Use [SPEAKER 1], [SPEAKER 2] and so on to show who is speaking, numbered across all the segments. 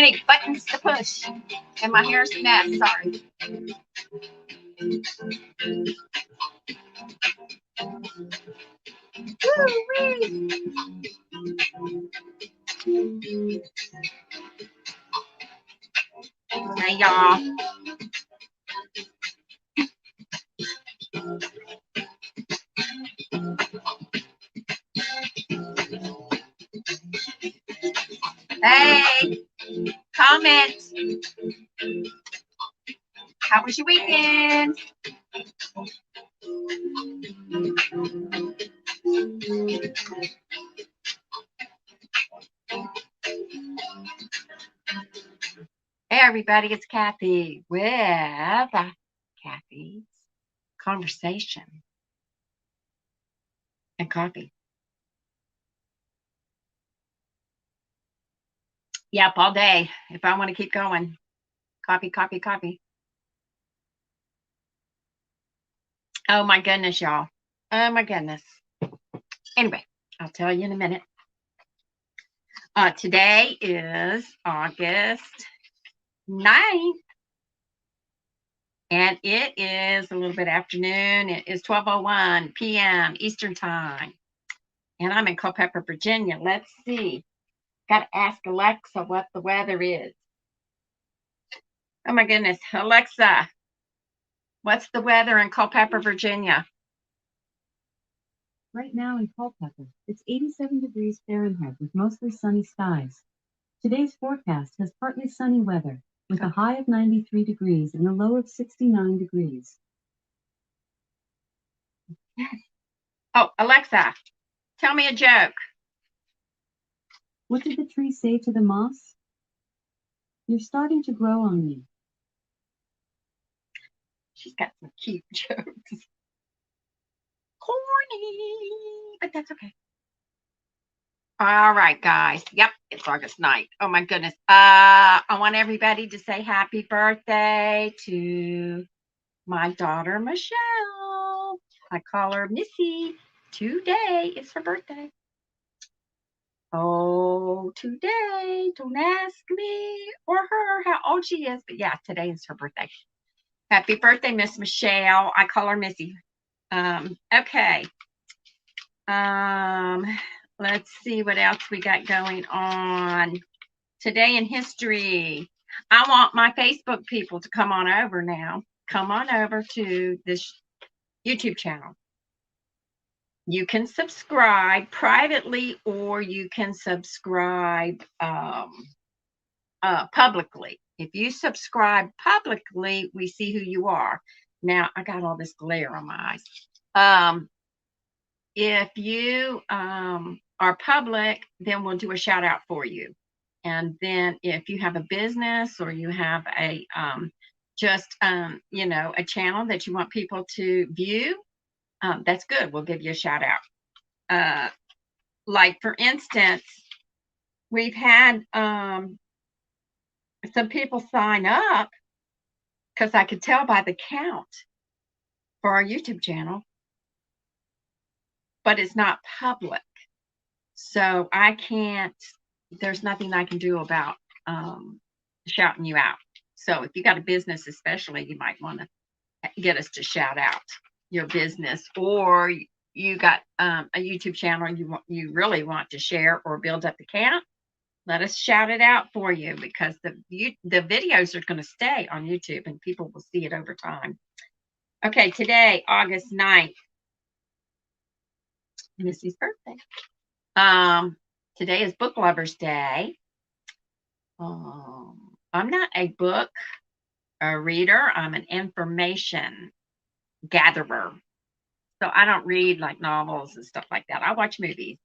[SPEAKER 1] many buttons to push. And my hair's a mess. Sorry. Woo-wee. Hey, y'all. Hey, comment. How was your weekend? Hey, everybody, it's Cathy with Cathy's Conversation and Coffee. Yep, all day if I want to keep going. Coffee, coffee, coffee. Oh, my goodness, y'all. Oh, my goodness. Anyway, I'll tell you in a minute. Today is August 9th. And it is a little bit afternoon. It is 12:01 p.m. Eastern Time. And I'm in Culpeper, Virginia. Let's see. Got to ask Alexa what the weather is. Oh, my goodness. Alexa, what's the weather in Culpeper, Virginia?
[SPEAKER 2] Right now in Culpeper, it's 87 degrees Fahrenheit with mostly sunny skies. Today's forecast has partly sunny weather with a high of 93 degrees and a low of 69 degrees.
[SPEAKER 1] Oh, Alexa, tell me a joke.
[SPEAKER 2] What did the tree say to the moss? You're starting to grow on me.
[SPEAKER 1] She's got some cute jokes. Corny, but that's okay. All right, guys. Yep, it's August 9th. Oh, my goodness. I want everybody to say happy birthday to my daughter, Michelle. I call her Missy. Today is her birthday. Oh, today. Don't ask me or her how old she is. But yeah, today is her birthday. Happy birthday, Miss Michelle. I call her Missy. Okay. Let's see what else we got going on. Today in history. I want my Facebook people to come on over now. Come on over to this YouTube channel. You can subscribe privately or you can subscribe publicly. If you subscribe publicly, we see who you are. Now, I got all this glare on my eyes. If you are public, then we'll do a shout out for you. And then if you have a business or you have a a channel that you want people to view, that's good. We'll give you a shout out. Like for instance, we've had some people sign up because I could tell by the count for our YouTube channel, but it's not public. So I can't, there's nothing I can do about shouting you out. So if you got a business, especially, you might want to get us to shout out your business, or you got a YouTube channel and you really want to share or build up the count, let us shout it out for you, because the videos are going to stay on YouTube and people will see it over time. Okay, today, August 9th, Missy's birthday. Today is Book Lovers Day. I'm not a book reader. I'm an information gatherer. So I don't read like novels and stuff like that. I watch movies.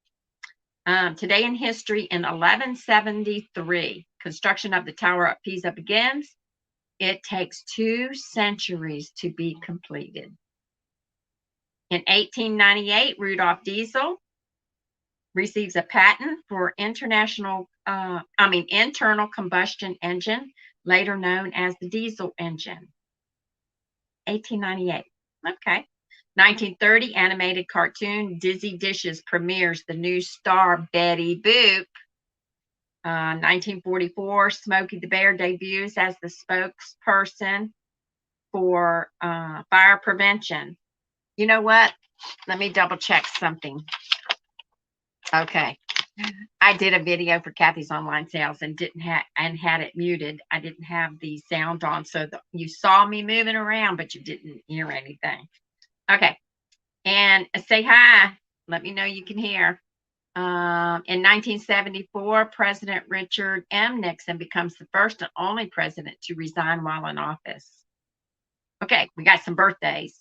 [SPEAKER 1] Today in history, in 1173, construction of the Tower of Pisa begins. It takes 2 centuries to be completed. In 1898, Rudolf Diesel receives a patent for internal combustion engine, later known as the diesel engine. 1898. Okay. 1930, animated cartoon Dizzy Dishes premieres the new star Betty Boop. 1944, Smokey the Bear debuts as the spokesperson for fire prevention. You know what? Let me double check something. Okay. I did a video for Cathy's Online Sales and had it muted. I didn't have the sound on, so you saw me moving around, but you didn't hear anything. Okay. And say hi. Let me know you can hear. In 1974, President Richard M. Nixon becomes the first and only president to resign while in office. Okay, we got some birthdays.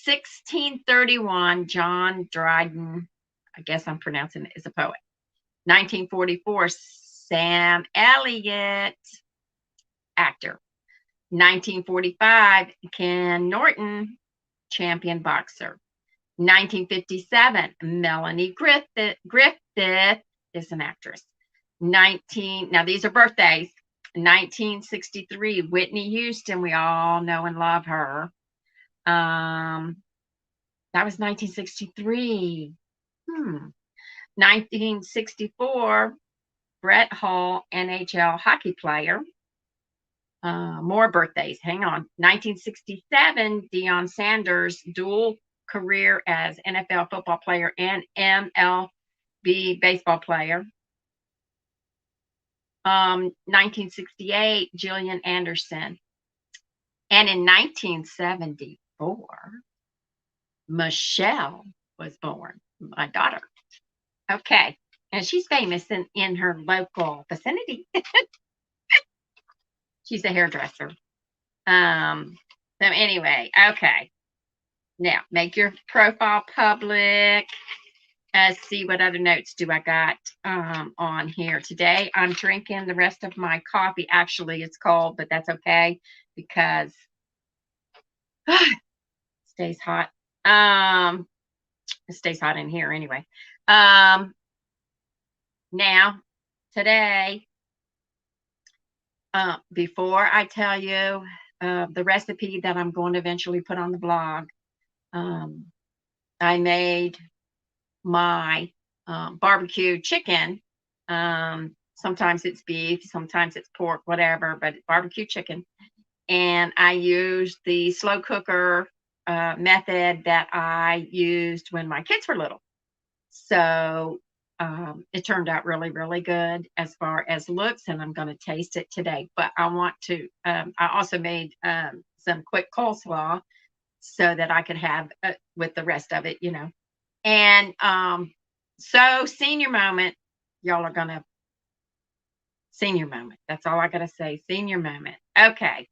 [SPEAKER 1] 1631, John Dryden, I guess I'm pronouncing it, is a poet. 1944, Sam Elliott, actor. 1945, Ken Norton, champion boxer. 1957, Melanie Griffith is an actress. Now these are birthdays. 1963, Whitney Houston, we all know and love her. That was 1963. 1964, Brett Hall, NHL hockey player. More birthdays. Hang on. 1967, Deion Sanders, dual career as NFL football player and MLB baseball player. 1968, Gillian Anderson. And in 1974, Michelle was born, my daughter. Okay. And she's famous in her local vicinity. She's a hairdresser. So anyway, okay. Now, make your profile public. See what other notes do I got on here today. I'm drinking the rest of my coffee. Actually, it's cold, but that's okay because it stays hot. It stays hot in here anyway. Now, today, before I tell you the recipe that I'm going to eventually put on the blog, I made my barbecue chicken. Sometimes it's beef, sometimes it's pork, whatever, but barbecue chicken. And I used the slow cooker method that I used when my kids were little. So it turned out really, really good as far as looks, and I'm going to taste it today. But I want to, I also made some quick coleslaw so that I could have with the rest of it, you know. And so senior moment, y'all are going to, senior moment. That's all I got to say, senior moment. Okay.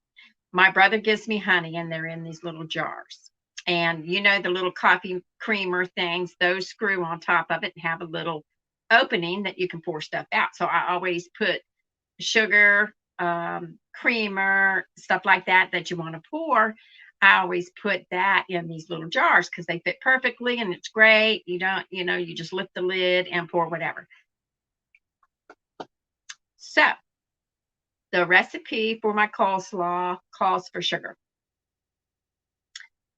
[SPEAKER 1] My brother gives me honey, and they're in these little jars. And you know, the little coffee creamer things, those screw on top of it and have a little opening that you can pour stuff out. So I always put sugar, creamer, stuff like that you want to pour. I always put that in these little jars because they fit perfectly and it's great. You don't, you know, you just lift the lid and pour whatever. So the recipe for my coleslaw calls for sugar.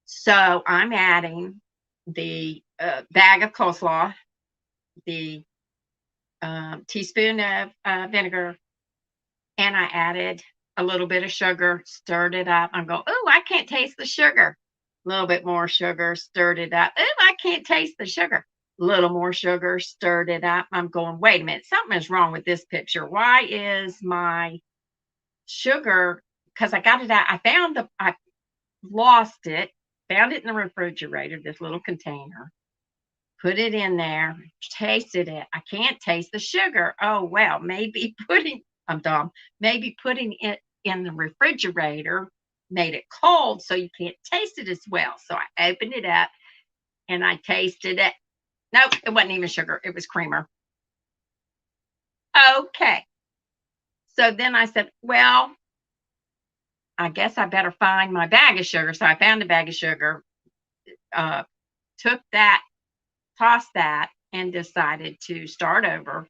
[SPEAKER 1] So I'm adding the bag of coleslaw, the teaspoon of vinegar, and I added a little bit of sugar, stirred it up. I'm going, oh, I can't taste the sugar. A little bit more sugar, stirred it up. Oh, I can't taste the sugar. A little more sugar, stirred it up. I'm going, wait a minute, something is wrong with this picture. Why is my sugar, because I got it out, I lost it, found it in the refrigerator, this little container, put it in there, tasted it. I can't taste the sugar. Oh, well, maybe I'm dumb. Maybe putting it in the refrigerator made it cold so you can't taste it as well. So I opened it up and I tasted it. Nope, it wasn't even sugar. It was creamer. Okay. So then I said, well, I guess I better find my bag of sugar. So I found the bag of sugar, took that, tossed that, and decided to start over.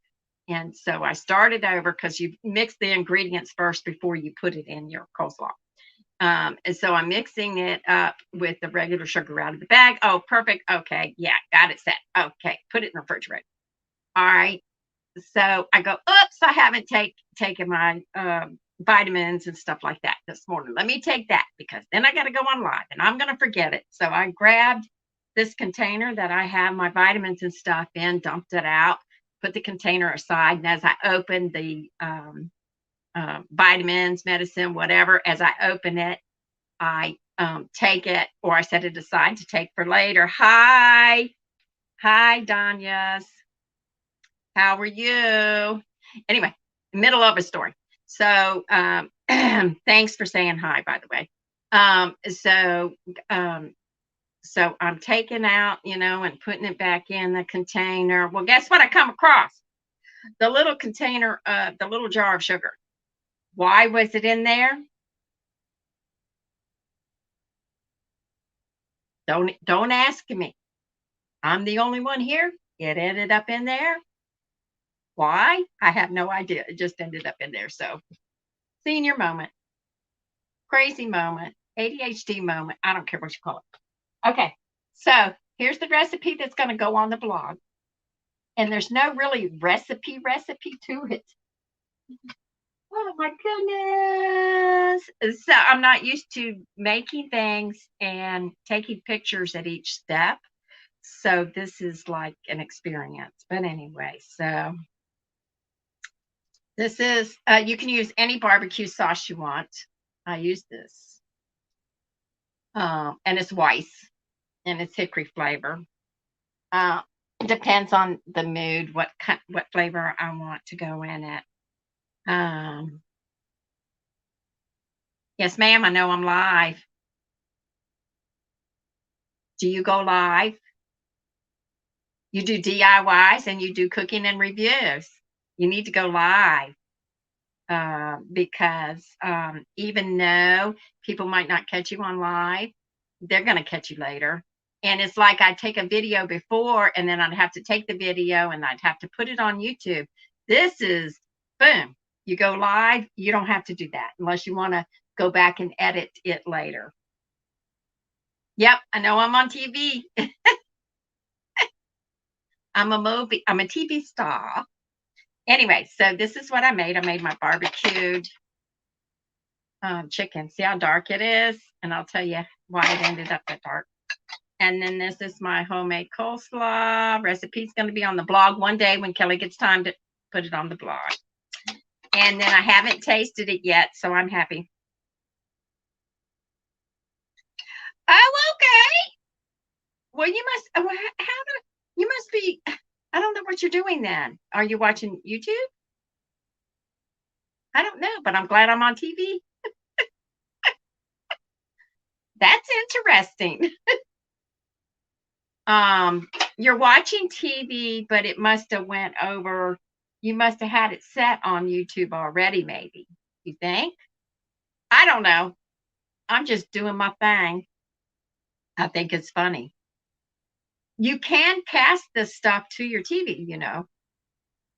[SPEAKER 1] And so I started over because you mix the ingredients first before you put it in your coleslaw. And so I'm mixing it up with the regular sugar out of the bag. Oh, perfect. Okay. Yeah, got it set. Okay. Put it in the refrigerator. All right. So I go, oops, I haven't taken my vitamins and stuff like that this morning. Let me take that because then I got to go on live and I'm going to forget it. So I grabbed this container that I have my vitamins and stuff in, dumped it out, put the container aside. And as I opened the vitamins, medicine, whatever, as I open it, I take it, or I set it aside to take for later. Hi, Danyas. How are you? Anyway, middle of a story. So thanks for saying hi, by the way. So I'm taking out, and putting it back in the container. Well, guess what I come across? The little container, the little jar of sugar. Why was it in there? Don't ask me. I'm the only one here. It ended up in there. Why? I have no idea. It just ended up in there. So, senior moment, crazy moment, ADHD moment. I don't care what you call it. Okay. So, here's the recipe that's going to go on the blog. And there's no really recipe to it. Oh my goodness. So, I'm not used to making things and taking pictures at each step. So, this is like an experience. But anyway, so this is, you can use any barbecue sauce you want. I use this. And it's Weiss, and it's hickory flavor. Depends on the mood, what flavor I want to go in it. Yes, ma'am, I know I'm live. Do you go live? You do DIYs and you do cooking and reviews. You need to go live. Because even though people might not catch you on live, they're going to catch you later. And it's like I'd take a video before and then I'd have to take the video and I'd have to put it on YouTube. This is boom. You go live, you don't have to do that unless you want to go back and edit it later. Yep, I know I'm on TV. I'm a TV star. Anyway, so this is what I made. I made my barbecued chicken. See how dark it is? And I'll tell you why it ended up that dark. And then this is my homemade coleslaw. Recipe's going to be on the blog one day when Kelly gets time to put it on the blog. And then I haven't tasted it yet, so I'm happy. Oh, okay. Well, you must be, I don't know what you're doing then. Are you watching YouTube? I don't know, but I'm glad I'm on TV. That's interesting. You're watching TV, but it must have went over. You must have had it set on YouTube already, maybe. You think? I don't know. I'm just doing my thing. I think it's funny. You can cast this stuff to your TV,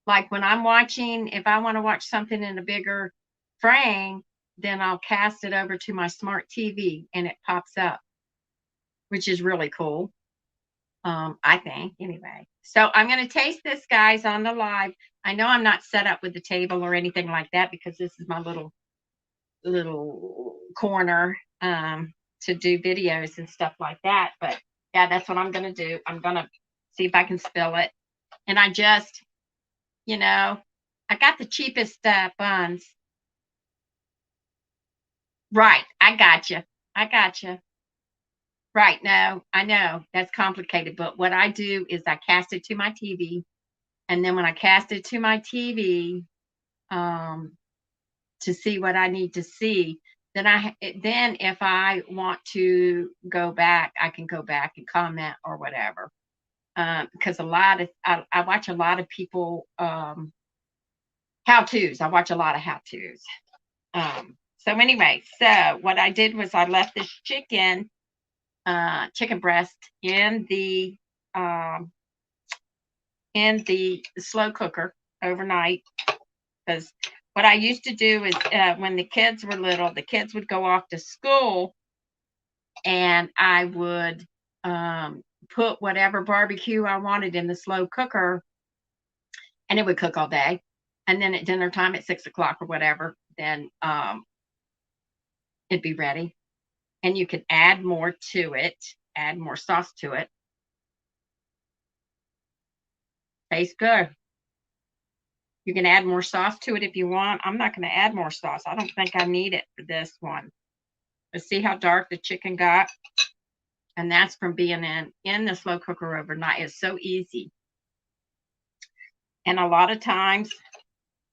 [SPEAKER 1] Like when I'm watching, if I want to watch something in a bigger frame, then I'll cast it over to my smart TV and it pops up, which is really cool. I think anyway. So I'm going to taste this, guys, on the live. I know I'm not set up with the table or anything like that because this is my little corner to do videos and stuff like that. But yeah, that's what I'm going to do. I'm going to see if I can spill it. And I just, I got the cheapest buns. Right. I got you. Right. No, I know that's complicated. But what I do is I cast it to my TV. And then when I cast it to my TV to see what I need to see, then if I want to go back, I can go back and comment or whatever. Because I watch a lot of people how-tos. I watch a lot of how-tos. So anyway, so what I did was I left this chicken breast in the slow cooker overnight, because what I used to do is when the kids were little, the kids would go off to school and I would put whatever barbecue I wanted in the slow cooker and it would cook all day. And then at dinner time at 6 o'clock or whatever, then it'd be ready. And you could add more to it, add more sauce to it. Tastes good. You can add more sauce to it if you want. I'm not going to add more sauce. I don't think I need it for this one. Let's see how dark the chicken got. And that's from being in the slow cooker overnight. It's so easy. And a lot of times,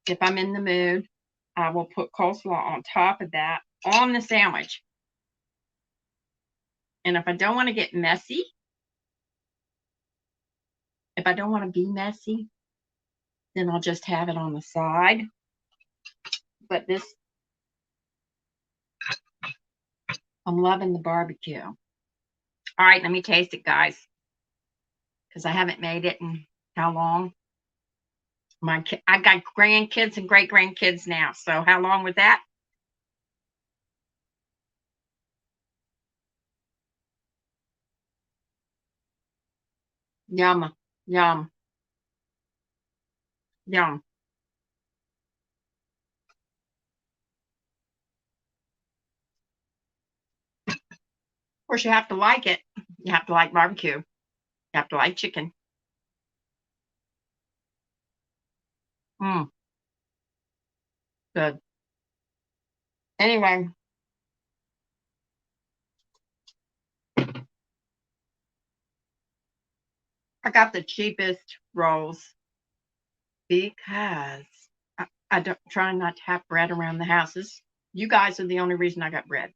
[SPEAKER 1] if I'm in the mood, I will put coleslaw on top of that on the sandwich. And if I don't want to get messy, if I don't want to be messy, then I'll just have it on the side. But this, I'm loving the barbecue. All right, let me taste it, guys, because I haven't made it in how long? I got grandkids and great grandkids now. So how long was that? Yum, yum, yum. Of course, you have to like it. You have to like barbecue. You have to like chicken. Good. Anyway, I got the cheapest rolls because I don't try not to have bread around the houses. You guys are the only reason I got bread.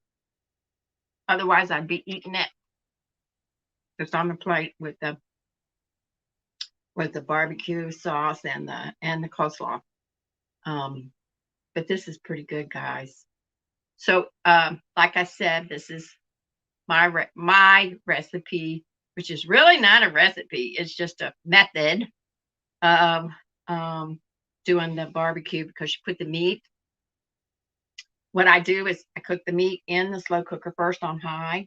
[SPEAKER 1] Otherwise, I'd be eating it just on the plate with the barbecue sauce and the coleslaw. But this is pretty good, guys. So, like I said, this is my recipe, which is really not a recipe. It's just a method of doing the barbecue, because you put the meat. What I do is I cook the meat in the slow cooker first on high,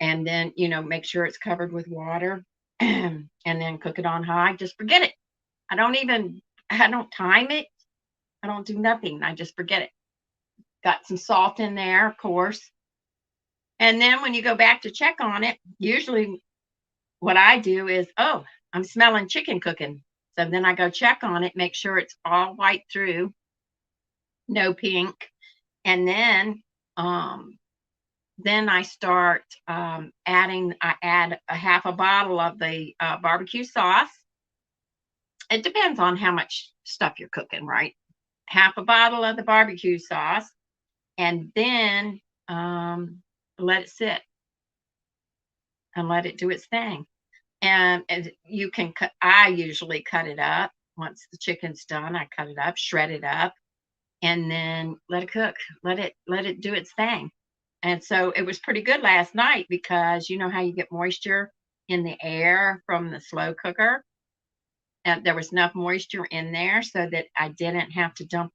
[SPEAKER 1] and then, make sure it's covered with water, and then cook it on high. Just forget it. I don't time it. I don't do nothing. I just forget it. Got some salt in there, of course. And then when you go back to check on it, usually what I do is, oh, I'm smelling chicken cooking. So then I go check on it, make sure it's all white through, no pink. And then I start I add a half a bottle of the barbecue sauce. It depends on how much stuff you're cooking, right? Half a bottle of the barbecue sauce, and then let it sit and let it do its thing. And you can cut. I usually cut it up once the chicken's done. I cut it up, shred it up, and then let it cook. Let it do its thing. And so it was pretty good last night, because you know how you get moisture in the air from the slow cooker, and there was enough moisture in there so that I didn't have to dump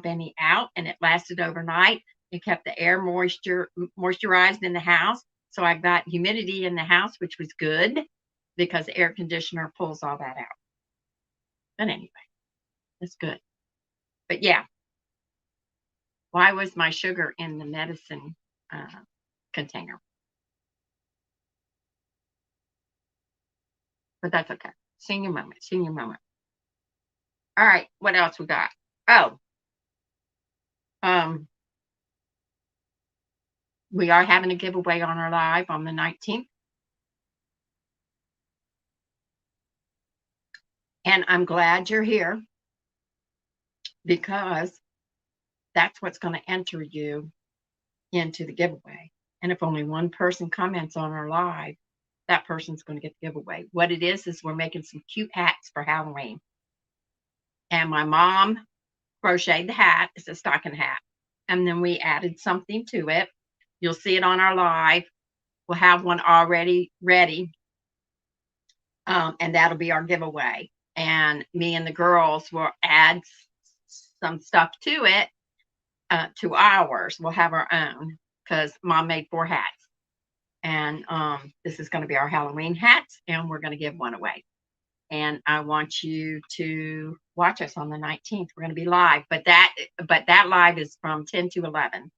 [SPEAKER 1] any out, and it lasted overnight. It kept the air moisturized in the house, so I got humidity in the house, which was good, because the air conditioner pulls all that out. But anyway, it's good. But yeah, why was my sugar in the medicine container? But that's okay. Senior moment, senior moment. All right, what else we got? Oh, we are having a giveaway on our live on the 19th. And I'm glad you're here, because that's what's going to enter you into the giveaway. And if only one person comments on our live, that person's going to get the giveaway. What it is we're making some cute hats for Halloween. And my mom crocheted the hat. It's a stocking hat. And then we added something to it. You'll see it on our live. We'll have one already ready. And that'll be our giveaway. And me and the girls will add some stuff to it, to ours. We'll have our own, because Mom made 4 hats. And this is going to be our Halloween hats, and we're going to give one away. and I want you to watch us on the 19th. We're going to be live, but that live is from 10 to 11.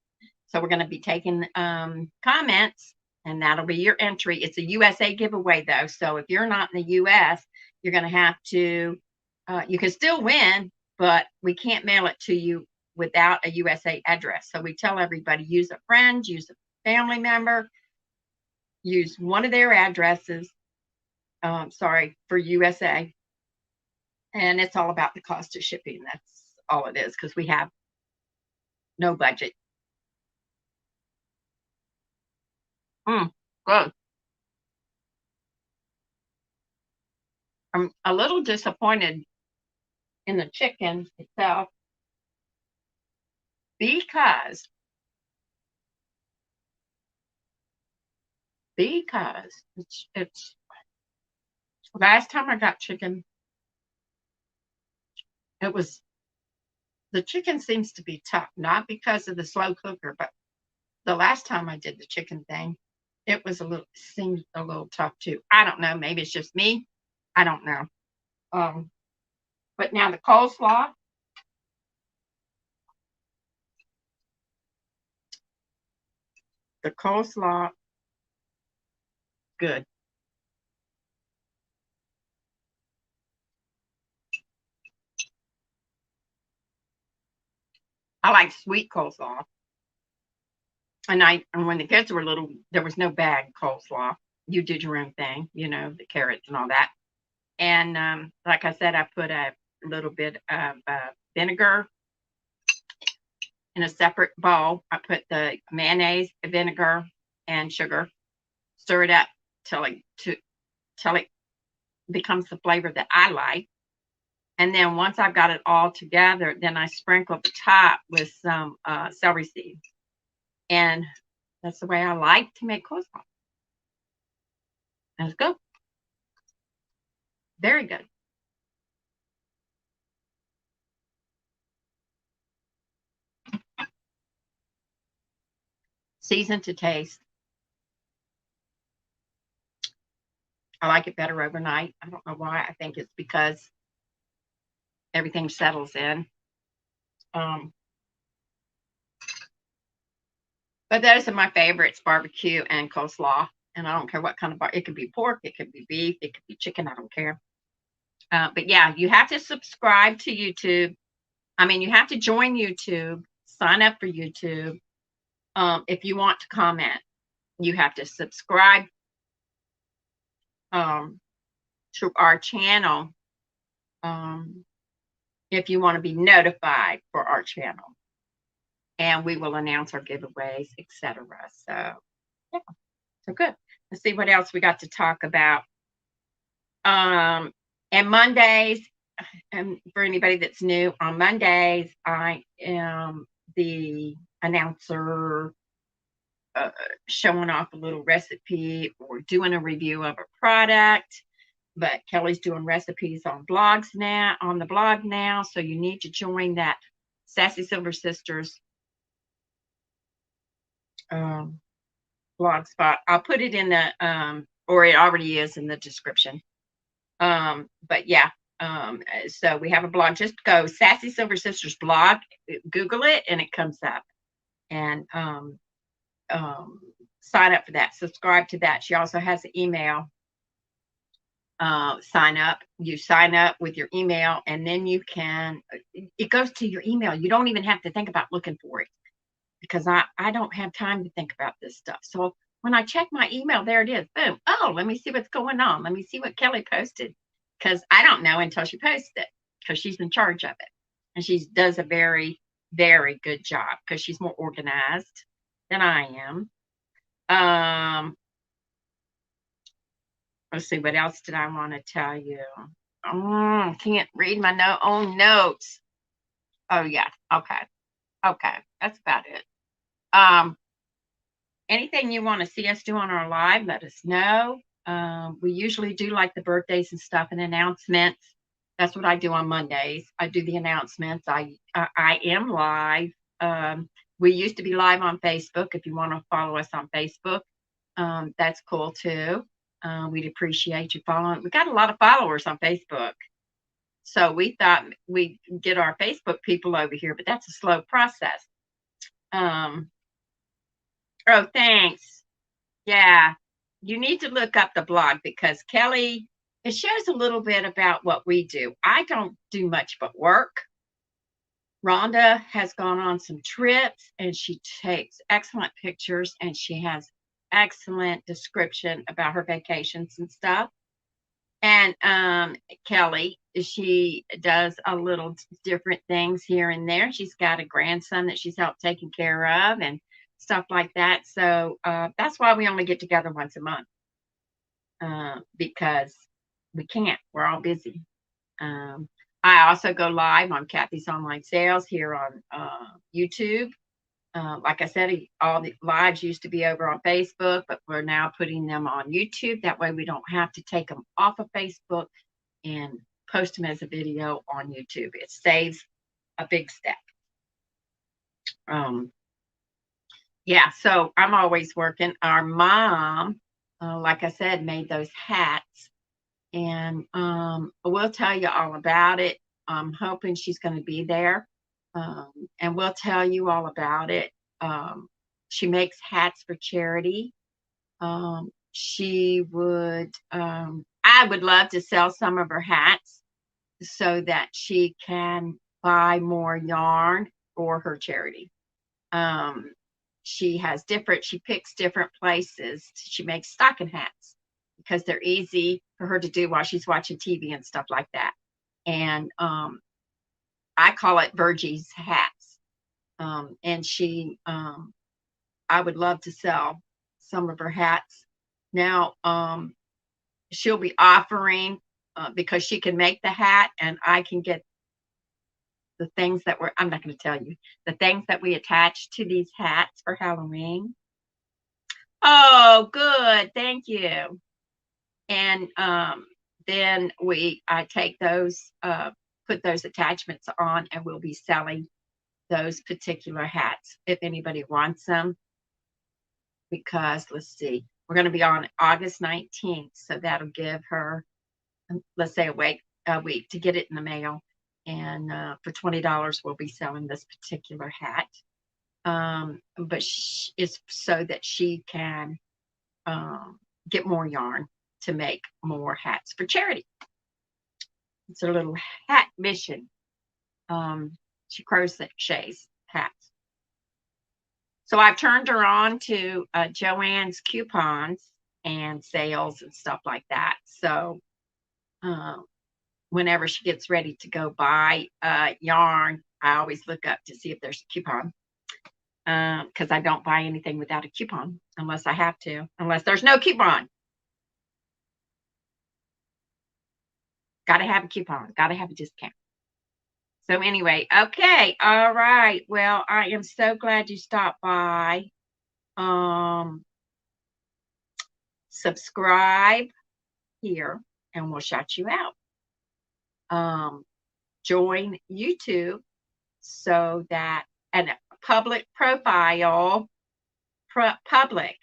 [SPEAKER 1] So we're going to be taking comments, and that'll be your entry. It's a USA giveaway, though. So if you're not in the US, you're going to have to, you can still win, but we can't mail it to you without a USA address. So we tell everybody, use a friend, use a family member, use one of their addresses, for USA. And it's all about the cost of shipping. That's all it is, because we have no budget. Good. I'm a little disappointed in the chicken itself because it's last time I got chicken, it was the chicken seems to be tough, not because of the slow cooker, but the last time I did the chicken thing, it was seemed a little tough too. I don't know, maybe it's just me. I don't know. But now the coleslaw, good. I like sweet coleslaw. And when the kids were little, there was no bag coleslaw. You did your own thing, the carrots and all that. And like I said, I put a little bit of vinegar in a separate bowl. I put the mayonnaise, vinegar, and sugar. Stir it up till it becomes the flavor that I like. And then once I've got it all together, then I sprinkle the top with some celery seeds. And that's the way I like to make coleslaw. That's good. Very good. Season to taste. I like it better overnight. I don't know why. I think it's because everything settles in. But those are my favorites, barbecue and coleslaw. And I don't care what kind of it could be pork, it could be beef, it could be chicken. I don't care. But yeah, you have to subscribe to YouTube. I mean, you have to join YouTube, sign up for YouTube. If you want to comment, you have to subscribe to our channel if you want to be notified for our channel. And we will announce our giveaways, etc. So, yeah, so good. Let's see what else we got to talk about. And Mondays, and for anybody that's new, on Mondays, I am the announcer, showing off a little recipe or doing a review of a product. But Kelly's doing recipes on the blog now. So you need to join that Sassy Silver Sisters blog spot. I'll put it in the or it already is in the description. But yeah, so we have a blog. Just go Sassy Silver Sisters blog, Google it, and it comes up. And sign up for that. Subscribe to that. She also has an email. Sign up. You sign up with your email, and then it goes to your email. You don't even have to think about looking for it, because I don't have time to think about this stuff. So when I check my email, there it is. Boom. Oh, let me see what's going on. Let me see what Kelly posted, because I don't know until she posts it, because she's in charge of it. And she does a very, very good job, because she's more organized than I am. Let's see, what else did I want to tell you? I can't read my own notes. Oh, yeah. Okay. That's about it. Anything you want to see us do on our live, let us know. We usually do like the birthdays and stuff and announcements. That's what I do on Mondays. I do the announcements. I am live. We used to be live on Facebook. If you want to follow us on Facebook, that's cool too. We'd appreciate you following. We got a lot of followers on Facebook. So we thought we'd get our Facebook people over here, but that's a slow process. Oh, thanks. Yeah. You need to look up the blog because Kelly, it shows a little bit about what we do. I don't do much but work. Rhonda has gone on some trips and she takes excellent pictures and she has excellent description about her vacations and stuff. And Kelly, she does a little different things here and there. She's got a grandson that she's helped taking care of and stuff like that. So that's why we only get together once a month because we can't. We're all busy. I also go live on Cathy's Online Sales here on YouTube. Like I said, all the lives used to be over on Facebook, but we're now putting them on YouTube. That way we don't have to take them off of Facebook and post them as a video on YouTube. It saves a big step. Yeah, so I'm always working. Our mom, like I said, made those hats. And we'll tell you all about it. I'm hoping she's going to be there. And we'll tell you all about it. She makes hats for charity. She would, I would love to sell some of her hats so that she can buy more yarn for her charity. She picks different places. She makes stocking hats because they're easy for her to do while she's watching TV and stuff like that. And I call it Virgie's hats. And I would love to sell some of her hats. Now, she'll be offering, because she can make the hat and I can get the things that I'm not going to tell you, the things that we attach to these hats for Halloween. Oh, good. Thank you. And then I take those, put those attachments on, and we'll be selling those particular hats if anybody wants them. Because let's see, we're going to be on August 19th, so that'll give her, let's say, a week to get it in the mail. And for $20, we'll be selling this particular hat. But it's so that she can get more yarn to make more hats for charity. It's a little hat mission. She crochets hats. So I've turned her on to Joanne's coupons and sales and stuff like that. So whenever she gets ready to go buy yarn, I always look up to see if there's a coupon. Because I don't buy anything without a coupon unless I have to, unless there's no coupon. Got to have a coupon, got to have a discount. So anyway, okay, all right. Well, I am so glad you stopped by. Subscribe here and we'll shout you out. Join YouTube so that, and public profile, public,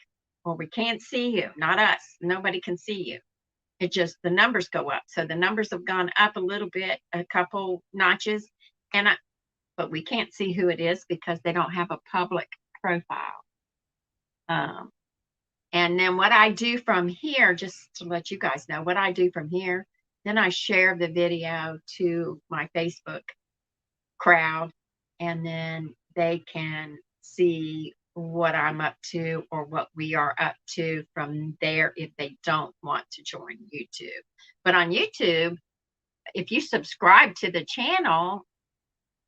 [SPEAKER 1] well, we can't see you, not us. Nobody can see you. It just, the numbers go up. So the numbers have gone up a little bit, a couple notches, but we can't see who it is because they don't have a public profile. And then what I do from here, just to let you guys know what I do from here, then I share the video to my Facebook crowd, and then they can see what I'm up to or what we are up to from there if they don't want to join YouTube. But on YouTube, if you subscribe to the channel,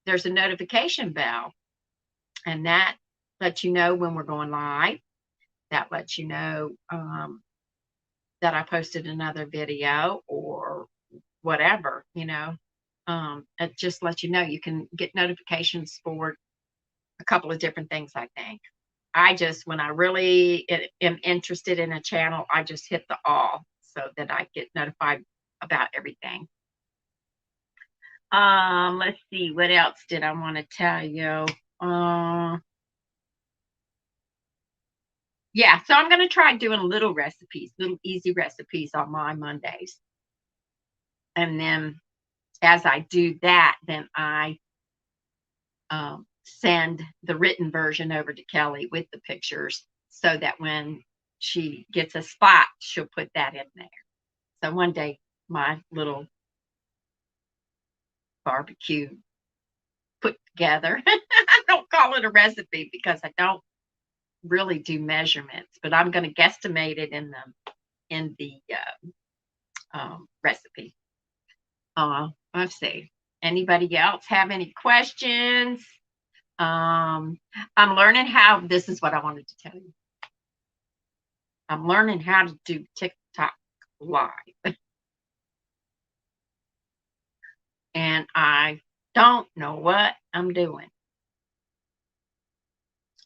[SPEAKER 1] there's a notification bell, and that lets you know when we're going live. That lets you know that I posted another video or whatever, it just lets you know. You can get notifications for a couple of different things, I think. When I really am interested in a channel, I just hit the all so that I get notified about everything. Let's see, what else did I want to tell you? yeah, so I'm going to try doing little recipes, little easy recipes on my Mondays. And then as I do that, then I send the written version over to Kelly with the pictures so that when she gets a spot, she'll put that in there. So one day, my little barbecue put together, I don't call it a recipe because I don't really do measurements, but I'm going to guesstimate it in the recipe. Let's see. Anybody else have any questions? I'm learning how. This is what I wanted to tell you. I'm learning how to do TikTok live, and I don't know what I'm doing.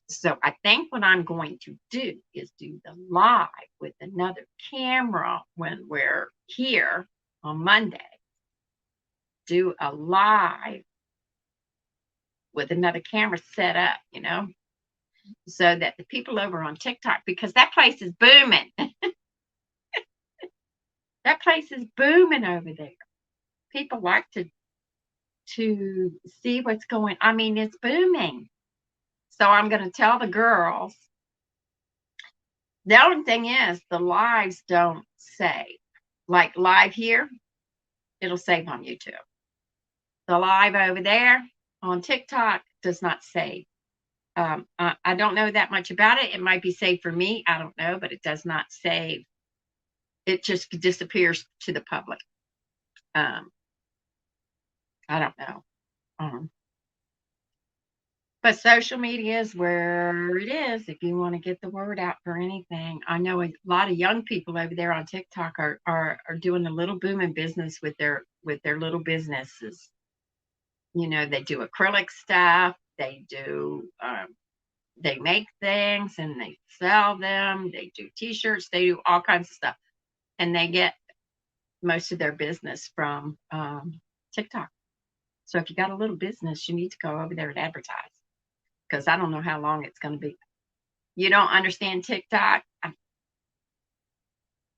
[SPEAKER 1] So I think what I'm going to do is do the live with another camera when we're here on Monday. Do a live with another camera set up, so that the people over on TikTok, because that place is booming. That place is booming over there. People like to see what's going. I mean, it's booming. So I'm going to tell the girls. The only thing is the lives don't save. Like live here, it'll save on YouTube. The live over there on TikTok does not save. I don't know that much about it. It might be saved for me. I don't know, but it does not save. It just disappears to the public. I don't know. But social media is where it is if you want to get the word out for anything. I know a lot of young people over there on TikTok are doing a little booming business with their little businesses. They do acrylic stuff. They do they make things and they sell them. They do t-shirts. They do all kinds of stuff, and they get most of their business from TikTok. So if you got a little business, you need to go over there and advertise, because I don't know how long it's going to be. You don't understand TikTok?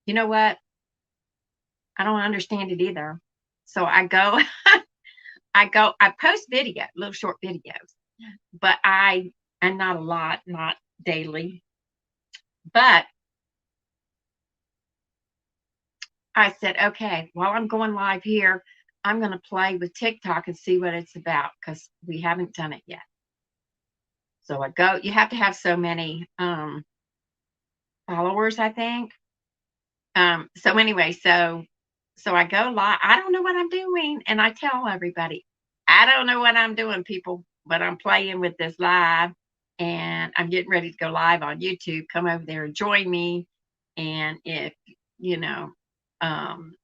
[SPEAKER 1] You know what? I don't understand it either. So I go, I post little short videos, but and not a lot, not daily. But I said, okay, while I'm going live here, I'm going to play with TikTok and see what it's about, because we haven't done it yet. So I go, you have to have so many followers, I think. So anyway, so I go live. I don't know what I'm doing. And I tell everybody, I don't know what I'm doing, people, but I'm playing with this live, and I'm getting ready to go live on YouTube. Come over there and join me. And if, I'm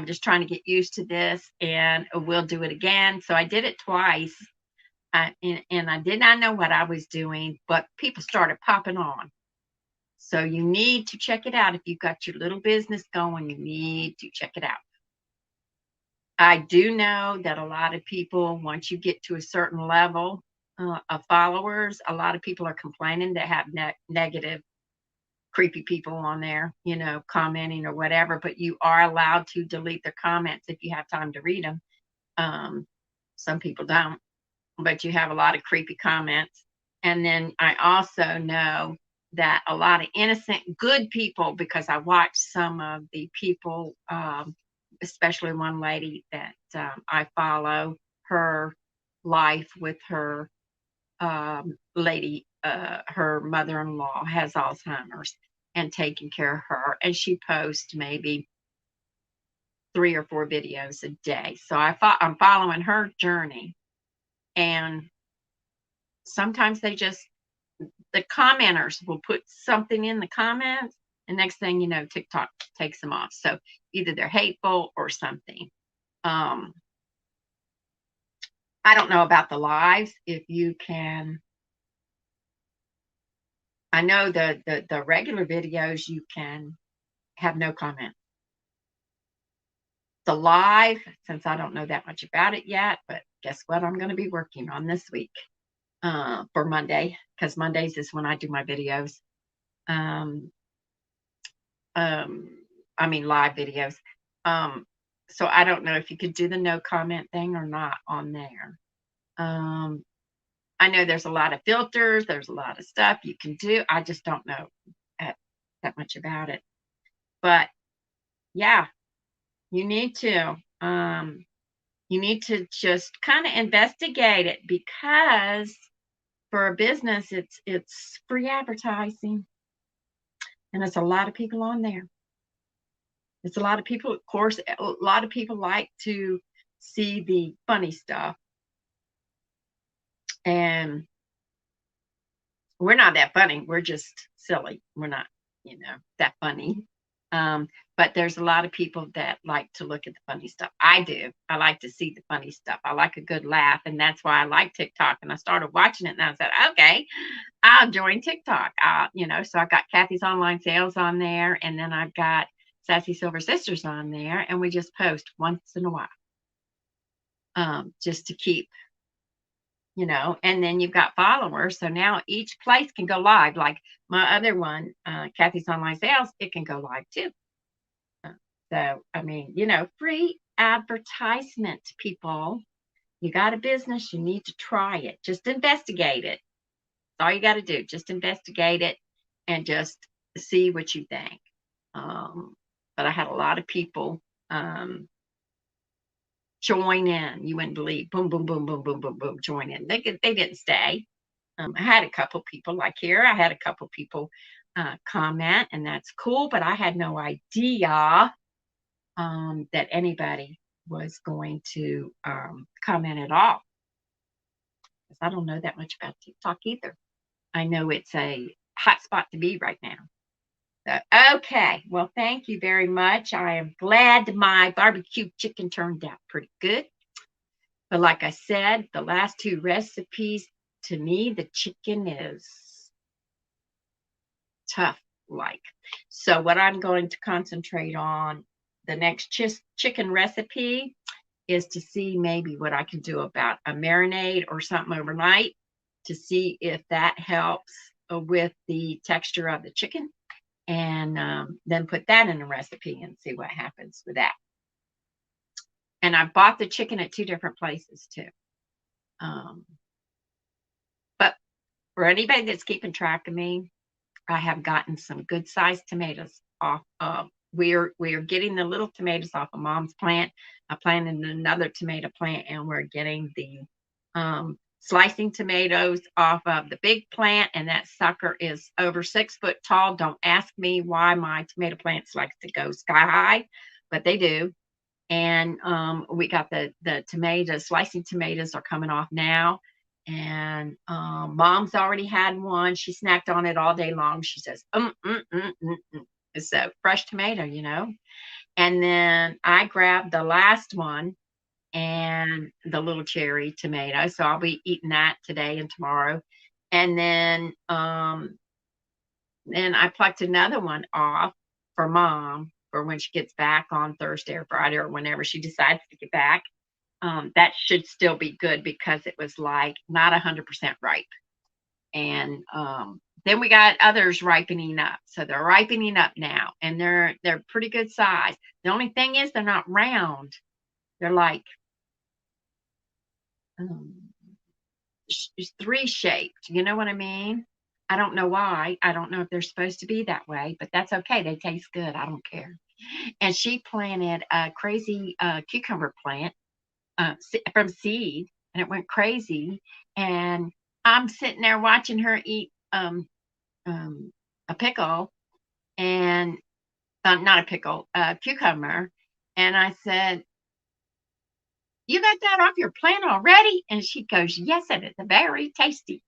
[SPEAKER 1] just trying to get used to this, and we'll do it again. So I did it twice. And I did not know what I was doing, but people started popping on. So you need to check it out. If you've got your little business going, you need to check it out. I do know that a lot of people, once you get to a certain level of followers, a lot of people are complaining that have negative, creepy people on there, commenting or whatever, but you are allowed to delete their comments if you have time to read them. Some people don't, but you have a lot of creepy comments. And then I also know that a lot of innocent, good people, because I watched some of the people, especially one lady that I follow, her life with her her mother-in-law has Alzheimer's and taking care of her. And she posts maybe 3 or 4 videos a day. So I'm following her journey. And sometimes the commenters will put something in the comments, and next thing you know, TikTok takes them off. So either they're hateful or something. I don't know about the lives. If you can, I know the regular videos, you can have no comment. The live, since I don't know that much about it yet, but guess what I'm going to be working on this week for Monday, because Mondays is when I do my videos. Um, I mean, live videos. So I don't know if you could do the no comment thing or not on there. I know there's a lot of filters, there's a lot of stuff you can do. I just don't know that much about it. But yeah, you need to. You need to just kind of investigate it, because for a business, it's free advertising, and it's a lot of people on there. It's a lot of people, of course. A lot of people like to see the funny stuff, and we're not that funny. We're just silly. We're not, that funny. But there's a lot of people that like to look at the funny stuff. I do. I like to see the funny stuff. I like a good laugh, and that's why I like TikTok. And I started watching it, and I said, okay, I'll join TikTok. So I got Cathy's online sales on there, and then I've got Sassy Silver Sisters on there, and we just post once in a while, just to keep, and then you've got followers. So now each place can go live. Like my other one, Cathy's online sales, it can go live too. So, I mean, free advertisement, people. You got a business, you need to try it. Just investigate it. That's all you got to do. Just investigate it and just see what you think. But I had a lot of people join in. You wouldn't believe. Boom, boom, boom, boom, boom, boom, boom. Join in. They didn't stay. I had a couple people, like here. I had a couple people comment, and that's cool. But I had no idea that anybody was going to comment at all, because I don't know that much about TikTok either. I know it's a hot spot to be right now. So, okay, well, thank you very much. I am glad my barbecue chicken turned out pretty good. But like I said, the last two recipes, to me, the chicken is tough like. So what I'm going to concentrate on the next chicken recipe is to see maybe what I can do about a marinade or something overnight, to see if that helps with the texture of the chicken, and then put that in a recipe and see what happens with that. And I bought the chicken at 2 different places too. But for anybody that's keeping track of me, I have gotten some good sized tomatoes off of. We are getting the little tomatoes off of Mom's plant. I planted another tomato plant, and we're getting the slicing tomatoes off of the big plant, and that sucker is over 6 foot tall. Don't ask me why my tomato plants like to go sky high, but they do. And we got the tomatoes, slicing tomatoes are coming off now. And Mom's already had one. She snacked on it all day long. She says, It's a fresh tomato, And then I grabbed the last one, and the little cherry tomato. So I'll be eating that today and tomorrow. And then I plucked another one off for Mom for when she gets back on Thursday or Friday, or whenever she decides to get back. That should still be good, because it was like not 100% ripe. And then we got others ripening up. So they're ripening up now, and they're pretty good size. The only thing is they're not round. They're like 3 shaped. You know what I mean? I don't know why. I don't know if they're supposed to be that way, but that's okay. They taste good. I don't care. And she planted a crazy cucumber plant from seed, and it went crazy. And I'm sitting there watching her eat a pickle, and not a pickle, a cucumber. And I said, "You got that off your plant already?" And she goes, "Yes, and it's very tasty."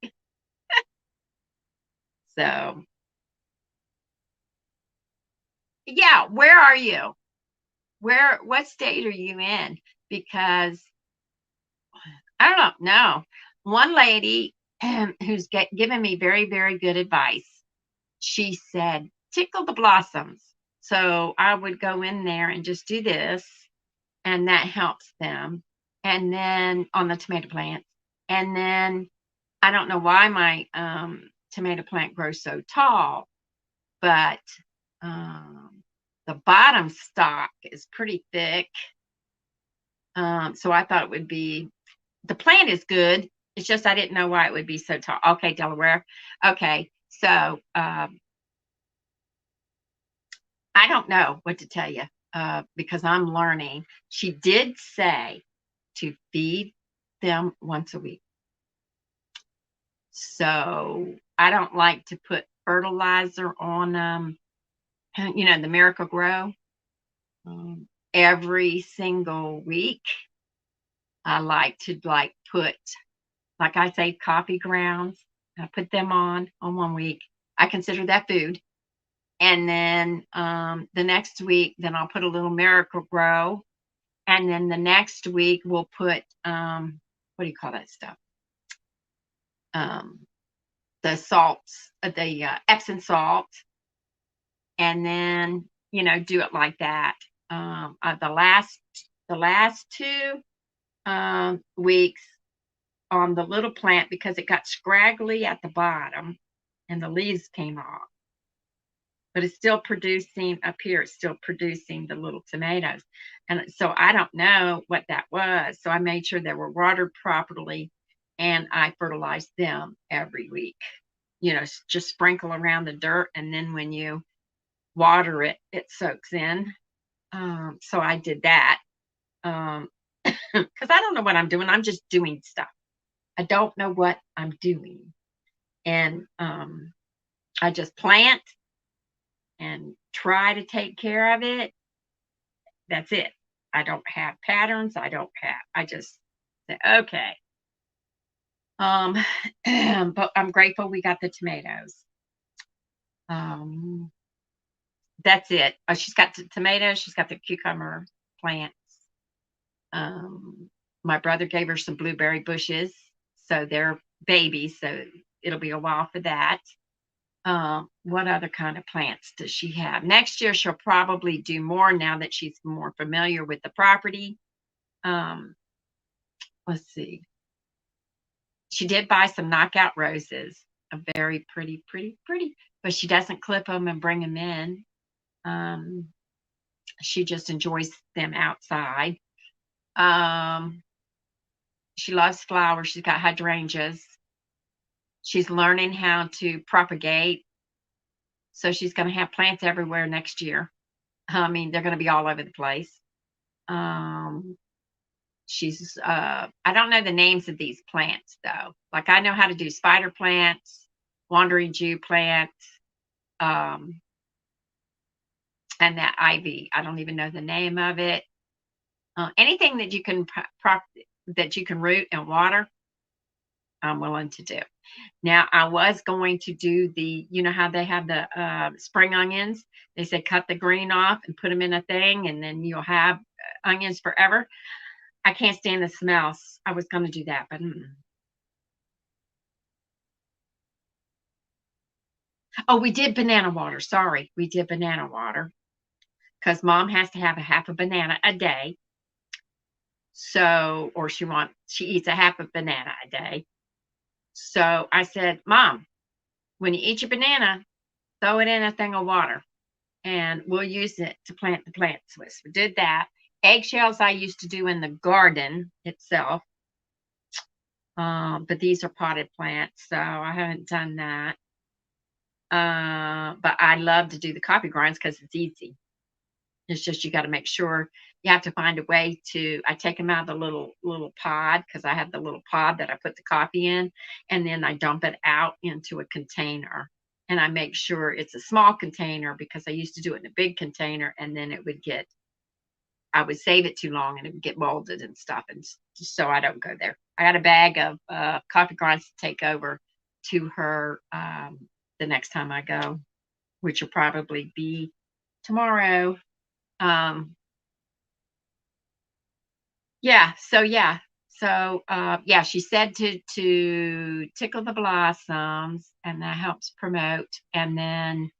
[SPEAKER 1] So, yeah, where are you? What state are you in? Because I don't know. One lady who's given me very, very good advice, she said, tickle the blossoms. So I would go in there and just do this, and that helps them. And then on the tomato plants. And then I don't know why my tomato plant grows so tall, but the bottom stalk is pretty thick. So I thought it would be, the plant is good. It's just I didn't know why it would be so tall. Okay, Delaware. Okay, so I don't know what to tell you because I'm learning. She did say to feed them once a week. So I don't like to put fertilizer on them. You know, the Miracle Grow. Every single week, I like to put, like I say, coffee grounds. I put them on 1 week. I consider that food. And then the next week, then I'll put a little Miracle Grow. And then the next week we'll put what do you call that stuff? The salts, the Epsom salt, and then do it like that. The last 2 weeks on the little plant, because it got scraggly at the bottom and the leaves came off, but it's still producing up here. It's still producing the little tomatoes. And so I don't know what that was. So I made sure they were watered properly and I fertilized them every week. Just sprinkle around the dirt. And then when you water it, it soaks in. So I did that. Because I don't know what I'm doing. I'm just doing stuff. I don't know what I'm doing. And I just plant and try to take care of it. That's it. I don't have patterns. I just say, okay. But I'm grateful we got the tomatoes. That's it. She's got the tomatoes. She's got the cucumber plants. My brother gave her some blueberry bushes. So they're babies. So it'll be a while for that. What other kind of plants does she have? Next year, she'll probably do more now that she's more familiar with the property. Let's see. She did buy some knockout roses, a very pretty, but she doesn't clip them and bring them in. She just enjoys them outside. She loves flowers. She's got hydrangeas. She's learning how to propagate. So she's going to have plants everywhere next year. I mean, they're going to be all over the place. She's I don't know the names of these plants though. Like I know how to do spider plants, wandering Jew plants, and that ivy. I don't even know the name of it. Anything that you can root and water, I'm willing to do. Now I was going to do how they have the spring onions. They say cut the green off and put them in a thing, and then you'll have onions forever. I can't stand the smells. I was going to do that, but oh, we did banana water. Sorry, we did banana water because Mom has to have a half a banana a day. So, or she eats a half a banana a day. So I said, Mom, when you eat your banana, throw it in a thing of water, and we'll use it to plant the plants with. So we did that. Eggshells I used to do in the garden itself. But these are potted plants, so I haven't done that. But I love to do the coffee grinds because it's easy. It's just you got to make sure you have to find a way to. I take them out of the little pod because I have the little pod that I put the coffee in, and then I dump it out into a container. And I make sure it's a small container because I used to do it in a big container, and then I would save it too long and it would get molded and stuff. And so I don't go there. I got a bag of coffee grinds to take over to her the next time I go, which will probably be tomorrow. She said to tickle the blossoms, and that helps promote, and then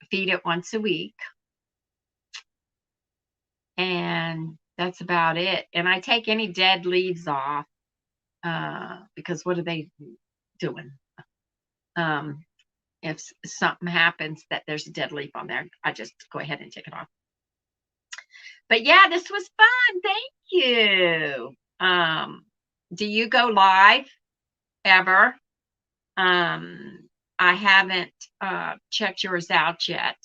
[SPEAKER 1] feed it once a week. And that's about it. And I take any dead leaves off because what are they doing? if something happens that there's a dead leaf on there, I just go ahead and take it off. But yeah, this was fun. Thank you. Do you go live ever? I haven't checked yours out yet,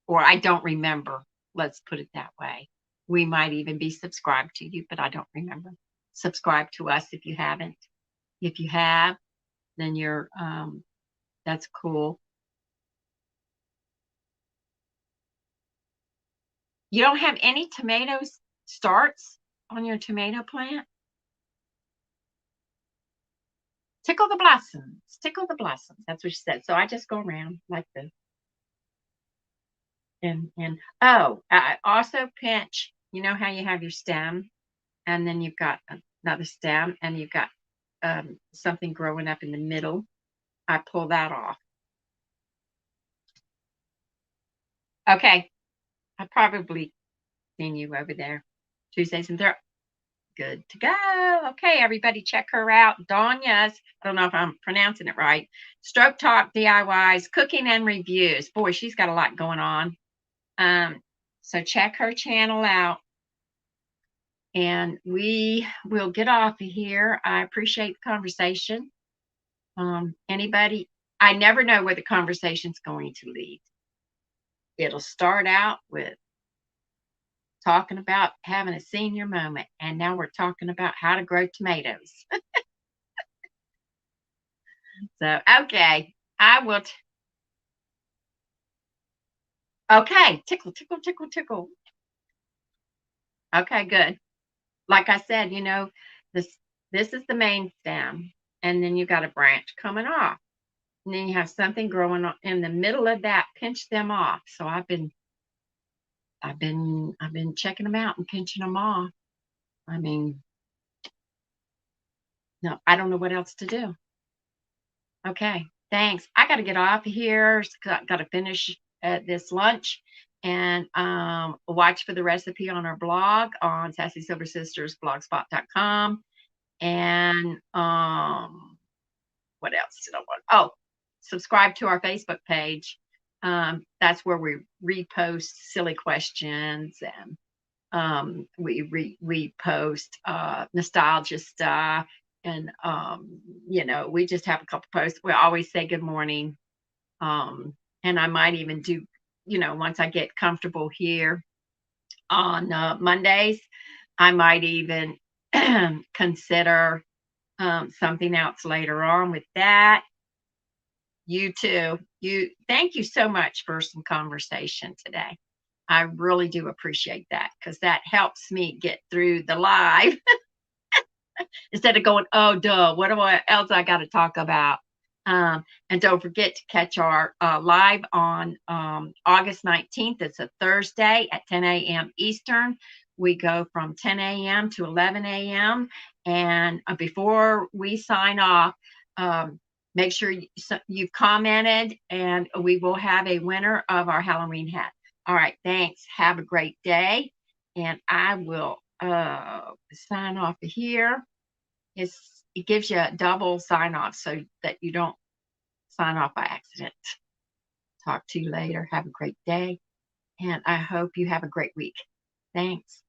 [SPEAKER 1] or I don't remember. Let's put it that way. We might even be subscribed to you, but I don't remember. Subscribe to us if you haven't. If you have, then you're that's cool. You don't have any tomato starts on your tomato plant? Tickle the blossoms. Tickle the blossoms. That's what she said. So I just go around like this. And oh, I also pinch. You know how you have your stem, and then you've got another stem, and you've got something growing up in the middle. I pull that off. Okay, I probably seen you over there. Tuesdays and Thursdays. Good to go. Okay, everybody, check her out. Donya's, I don't know if I'm pronouncing it right. Stroke Talk DIYs, cooking and reviews. Boy, she's got a lot going on. So check her channel out. And we will get off of here. I appreciate the conversation. Anybody, I never know where the conversation's going to lead. It'll start out with talking about having a senior moment, and now we're talking about how to grow tomatoes. So, okay, I will. Okay, tickle, tickle, tickle, tickle. Okay, good. Like I said, you know, this is the main stem, and then you got a branch coming off, and then you have something growing on in the middle of that. Pinch them off. So I've been checking them out and pinching them off. I mean, no, I don't know what else to do. Okay, thanks. I got to get off here. Got to finish this lunch and watch for the recipe on our blog on Sassy Silver Sisters blogspot.com. And what else did I want? Oh, subscribe to our Facebook page. That's where we repost silly questions, and we post nostalgia stuff, and you know, we just have a couple posts. We always say good morning, and I might even do, you know, once I get comfortable here on Mondays, I might even consider something else later on with that. You too. Thank you so much for some conversation today. I really do appreciate that, because that helps me get through the live instead of going, oh, duh, what else I got to talk about? And don't forget to catch our live on August 19th. It's a Thursday at 10 a.m. Eastern. We go from 10 a.m. to 11 a.m. And before we sign off, make sure you've commented, and we will have a winner of our Halloween hat. All right, thanks. Have a great day. And I will sign off here. It gives you a double sign off so that you don't sign off by accident. Talk to you later. Have a great day. And I hope you have a great week. Thanks.